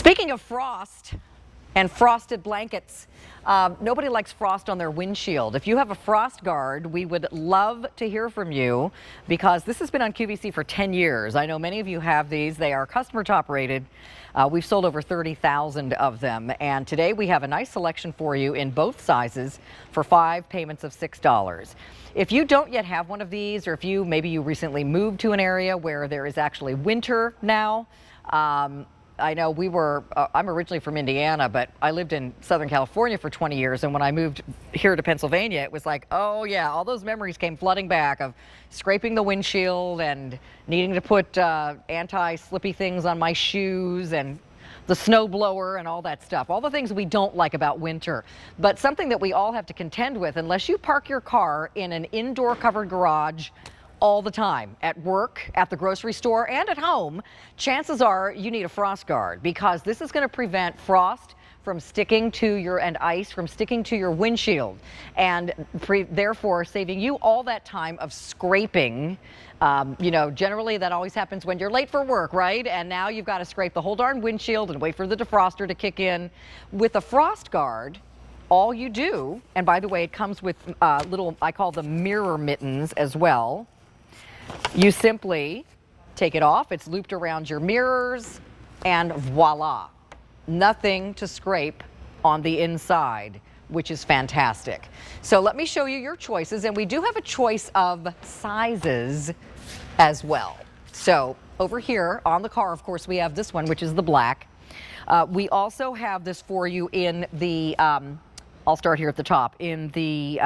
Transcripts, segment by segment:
Speaking of frost and frosted blankets, nobody likes frost on their windshield. If you have a FrostGuard, we would love to hear from you because this has been on QVC for 10 years. I know many of you have these. They are customer top rated. We've sold over 30,000 of them. And today we have a nice selection for you in both sizes for 5 payments of $6. If you don't yet have one of these, or if maybe you recently moved to an area where there is actually winter now, I know I'm originally from Indiana, but I lived in Southern California for 20 years. And when I moved here to Pennsylvania, it was like, oh yeah, all those memories came flooding back of scraping the windshield and needing to put anti-slippy things on my shoes and the snow blower and all that stuff. All the things we don't like about winter, but something that we all have to contend with unless you park your car in an indoor covered garage all the time, at work, at the grocery store, and at home, chances are you need a FrostGuard because this is going to prevent frost from sticking to and ice from sticking to your windshield, and therefore saving you all that time of scraping. Generally that always happens when you're late for work, right? And now you've got to scrape the whole darn windshield and wait for the defroster to kick in. With a FrostGuard, all you do, and by the way, it comes with little, I call them mirror mittens as well. You simply take it off, it's looped around your mirrors, and voila, nothing to scrape on the inside, which is fantastic. So let me show you your choices, and we do have a choice of sizes as well. So over here on the car, of course, we have this one, which is the black. We also have this for you in the, I'll start here at the top, in the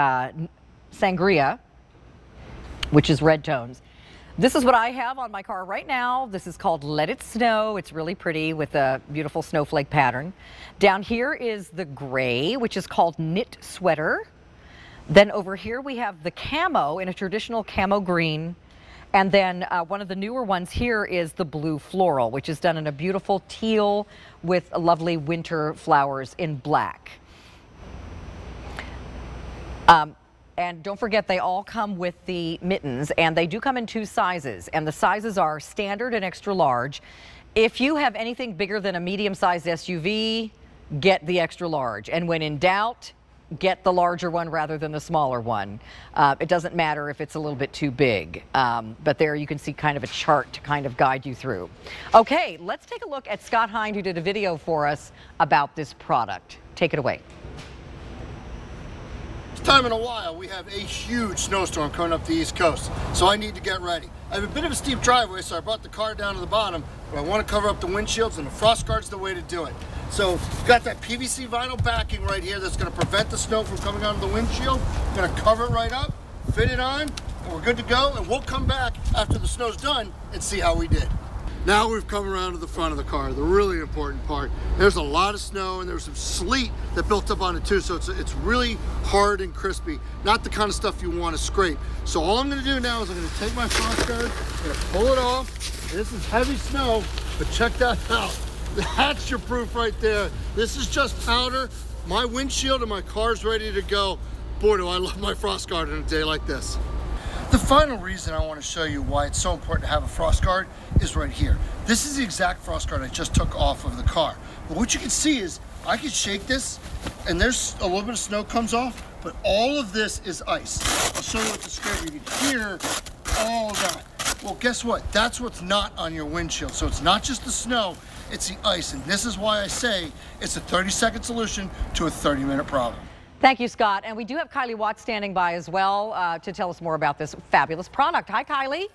sangria, which is red tones. This is what I have on my car right now. This is called Let It Snow. It's really pretty with a beautiful snowflake pattern. Down here is the gray, which is called Knit Sweater. Then over here we have the camo in a traditional camo green. And then one of the newer ones here is the blue floral, which is done in a beautiful teal with lovely winter flowers in black. And don't forget, they all come with the mittens, and they do come in 2 sizes, and the sizes are standard and extra large. If you have anything bigger than a medium-sized SUV, get the extra large. And when in doubt, get the larger one rather than the smaller one. It doesn't matter if it's a little bit too big, but there you can see kind of a chart to kind of guide you through. Okay, let's take a look at Scott Hind, who did a video for us about this product. Take it away. Time in a while, we have a huge snowstorm coming up the East Coast, so I need to get ready. I have a bit of a steep driveway, so I brought the car down to the bottom, but I want to cover up the windshields, and the FrostGuard's the way to do it. So we've got that PVC vinyl backing right here that's going to prevent the snow from coming onto the windshield. I'm going to cover it right up, fit it on, and we're good to go, and we'll come back after the snow's done and see how we did. Now we've come around to the front of the car, the really important part. There's a lot of snow and there's some sleet that built up on it too, so it's really hard and crispy. Not the kind of stuff you want to scrape. So all I'm going to do now is I'm going to take my FrostGuard, I'm going to pull it off. This is heavy snow, but check that out. That's your proof right there. This is just powder. My windshield and my car's ready to go. Boy, do I love my FrostGuard on a day like this. The final reason I want to show you why it's so important to have a FrostGuard is right here. This is the exact FrostGuard I just took off of the car. But what you can see is I can shake this and there's a little bit of snow comes off, but all of this is ice. I'll show you what the scrape, you can hear all of that. Well, guess what? That's what's not on your windshield. So it's not just the snow, it's the ice. And this is why I say it's a 30-second solution to a 30-minute problem. Thank you, Scott. And we do have Kylie Watts standing by as well to tell us more about this fabulous product. Hi, Kylie.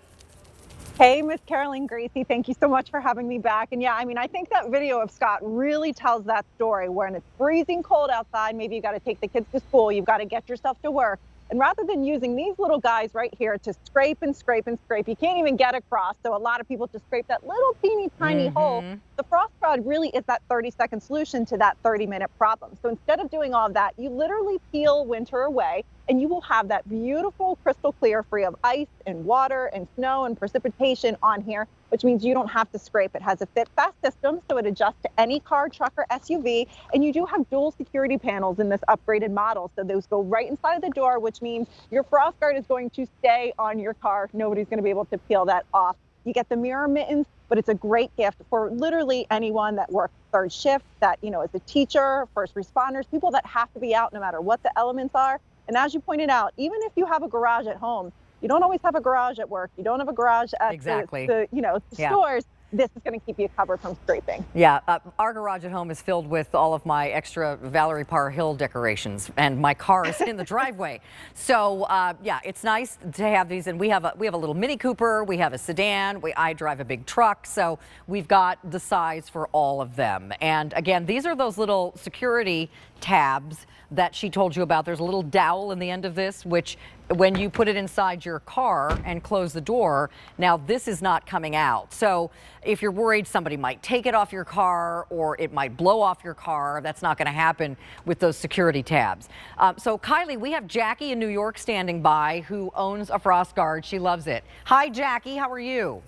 Hey, Miss Carolyn Gracie. Thank you so much for having me back. And yeah, I mean, I think that video of Scott really tells that story when it's freezing cold outside. Maybe you got to take the kids to school. You've got to get yourself to work. And rather than using these little guys right here to scrape and scrape and scrape, you can't even get across. So a lot of people just scrape that little teeny tiny hole. The FrostGuard really is that 30-second solution to that 30-minute problem. So instead of doing all of that, you literally peel winter away and you will have that beautiful crystal clear free of ice and water and snow and precipitation on here, which means you don't have to scrape. It has a fit fast system, so it adjusts to any car, truck, or SUV. And you do have dual security panels in this upgraded model. So those go right inside of the door, which means your FrostGuard is going to stay on your car. Nobody's going to be able to peel that off. You get the mirror mittens but it's a great gift for literally anyone that works third shift, that, you know, is a teacher, first responders, people that have to be out no matter what the elements are. And as you pointed out, even if you have a garage at home, you don't always have a garage at work. You don't have a garage at the stores. This is going to keep you covered from scraping. Yeah, our garage at home is filled with all of my extra Valerie Parr Hill decorations, and my car is in the driveway. So yeah, it's nice to have these, and we have a little Mini Cooper, we have a sedan, I drive a big truck, so we've got the size for all of them. And again, these are those little security tabs that she told you about. There's a little dowel in the end of this, which when you put it inside your car and close the door, now this is not coming out. So if you're worried somebody might take it off your car or it might blow off your car, that's not going to happen with those security tabs. So Kylie, we have Jackie in New York standing by who owns a FrostGuard. She loves it. Hi, Jackie. How are you?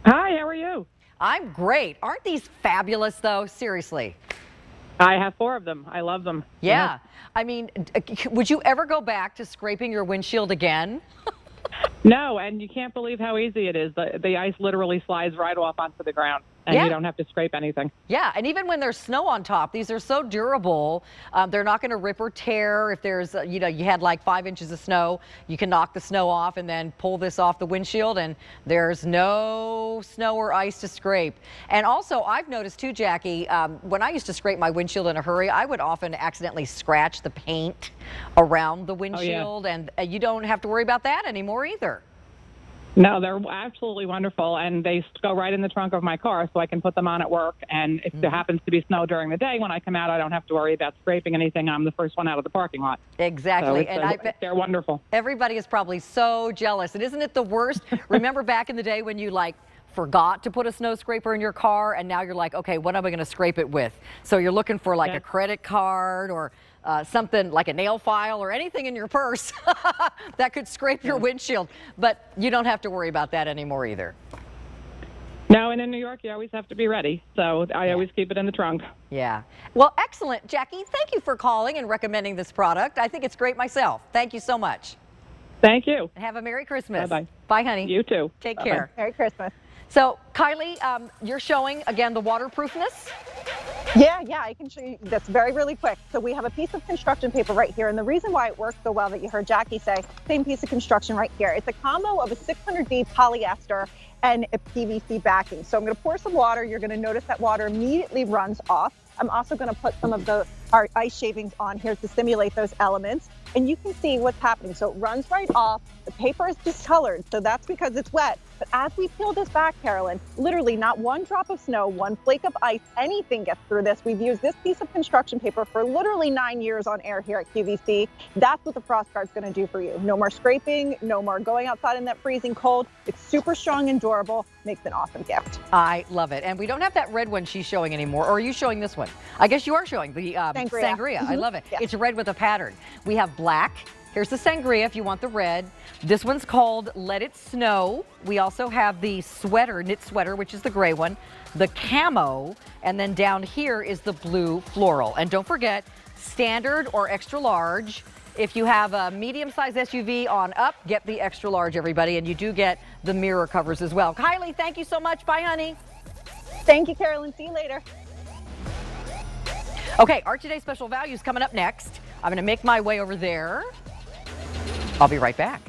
Hi, how are you? I'm great. Aren't these fabulous, though? Seriously. I have 4 of them. I love them. Yeah. I mean, would you ever go back to scraping your windshield again? No, and you can't believe how easy it is. The ice literally slides right off onto the ground, and you don't have to scrape anything. Yeah, and even when there's snow on top, these are so durable. They're not going to rip or tear. If there's, you know, you had like 5 inches of snow, you can knock the snow off and then pull this off the windshield, and there's no snow or ice to scrape. And also, I've noticed too, Jackie, when I used to scrape my windshield in a hurry, I would often accidentally scratch the paint around the windshield, and you don't have to worry about that anymore either. No, they're absolutely wonderful, and they go right in the trunk of my car, so I can put them on at work. And if there happens to be snow during the day, when I come out, I don't have to worry about scraping anything. I'm the first one out of the parking lot. Exactly. So and they're wonderful. Everybody is probably so jealous. And isn't it the worst? Remember back in the day when you forgot to put a snow scraper in your car, and now you're like, okay, what am I going to scrape it with? So you're looking for a credit card or something like a nail file or anything in your purse that could scrape your windshield. But you don't have to worry about that anymore either. No, and in New York, you always have to be ready. So I always keep it in the trunk. Yeah. Well, excellent, Jackie. Thank you for calling and recommending this product. I think it's great myself. Thank you so much. Thank you. And have a Merry Christmas. Bye-bye. Bye, honey. You too. Take Bye-bye. care. Merry Christmas. So, Kylie, you're showing, again, the waterproofness. Yeah, I can show you. That's really quick. So we have a piece of construction paper right here. And the reason why it works so well that you heard Jackie say, same piece of construction right here. It's a combo of a 600D polyester and a PVC backing. So I'm going to pour some water. You're going to notice that water immediately runs off. I'm also going to put some of our ice shavings on here to simulate those elements. And you can see what's happening. So it runs right off. The paper is discolored, so that's because it's wet. But as we peel this back, Carolyn, literally not one drop of snow, one flake of ice, anything gets through this. We've used this piece of construction paper for literally 9 years on air here at QVC. That's what the FrostGuard's going to do for you. No more scraping, no more going outside in that freezing cold. It's super strong and durable. Makes an awesome gift. I love it. And we don't have that red one she's showing anymore. Or are you showing this one? I guess you are showing the sangria. I love it. Yeah. It's red with a pattern. We have black. Here's the sangria if you want the red. This one's called Let It Snow. We also have the sweater, knit sweater, which is the gray one, the camo, and then down here is the blue floral. And don't forget, standard or extra large. If you have a medium-sized SUV on up, get the extra large, everybody, and you do get the mirror covers as well. Kylie, thank you so much. Bye, honey. Thank you, Carolyn. See you later. Okay, our Today's Special Value is coming up next. I'm going to make my way over there. I'll be right back.